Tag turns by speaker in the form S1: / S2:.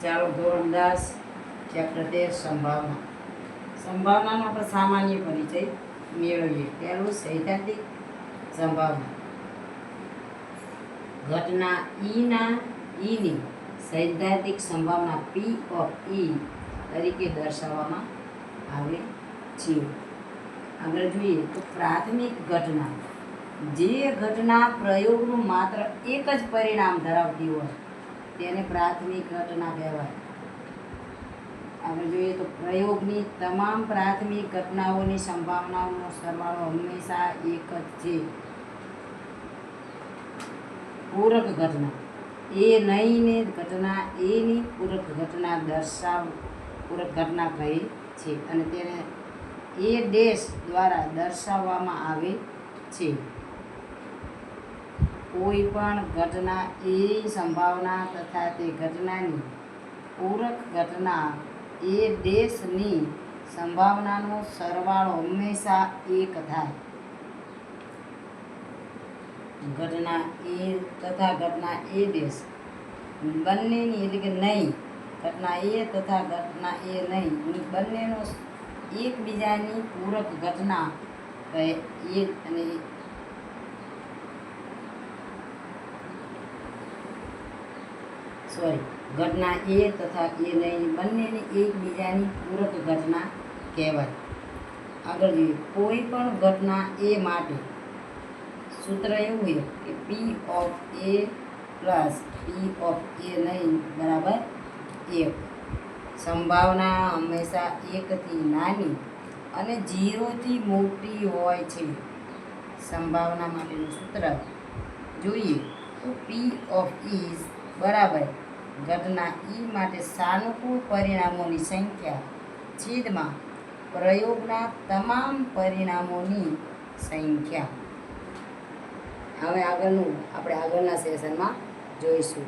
S1: ચાલો ધોરણ 10 ચેપ્ટર 13 સંભાવના. સંભાવનાનો આપણે સામાન્ય પરિચય મેળવીએ. પહેલું સૈદ્ધાંતિક સંભાવના. ઘટના ઈની સૈદ્ધાંતિક સંભાવના P of E તરીકે દર્શાવવામાં આવે છે. આગળ જોઈએ તો પ્રાથમિક ઘટના. જે ઘટના પ્રયોગનું માત્ર એક જ પરિણામ ધરાવતી હોય તેને પ્રાથમિક ઘટના કહેવાય. આગળ જોઈએ તો પ્રયોગની તમામ પ્રાથમિક ઘટનાઓની સંભાવનાઓનો સરવાળો હંમેશા એક જ છે. પૂરક ઘટના. એ નહીંને ઘટના એની પૂરક ઘટના પૂરક ઘટના કહે છે અને તેને એ ડેશ દ્વારા દર્શાવવામાં આવે છે. કોઈ પણ ઘટના એ સંભાવના તથા તે ઘટનાની પૂરક ઘટના એ ડેશની સંભાવનાનો સરવાળો હંમેશા એક થાય. ઘટના એ તથા ઘટના એ ડેશ બંનેની એટલે કે નહીં, ઘટના એ તથા ઘટના એ નહીં બંનેનો એકબીજાની પૂરક ઘટના કહે એ અને ઘટના એ તથા એ નહીં બંનેની એકબીજાની પૂરક ઘટના કહેવાય. આગળ જોઈએ કોઈ પણ ઘટના એ માટે સૂત્ર એવું છે કે P of A plus P of A નહીં બરાબર 1. સંભાવના હંમેશા 1થી નાની અને 0થી મોટી હોય છે. સંભાવના માટેનું સૂત્ર જોઈએ તો P of E બરાબર ઘટના E માટે સાનુકૂળ પરિણામોની સંખ્યા છેદમાં પ્રયોગના તમામ પરિણામોની સંખ્યા. હવે આપણે આગળના સેશનમાં જોઈશું.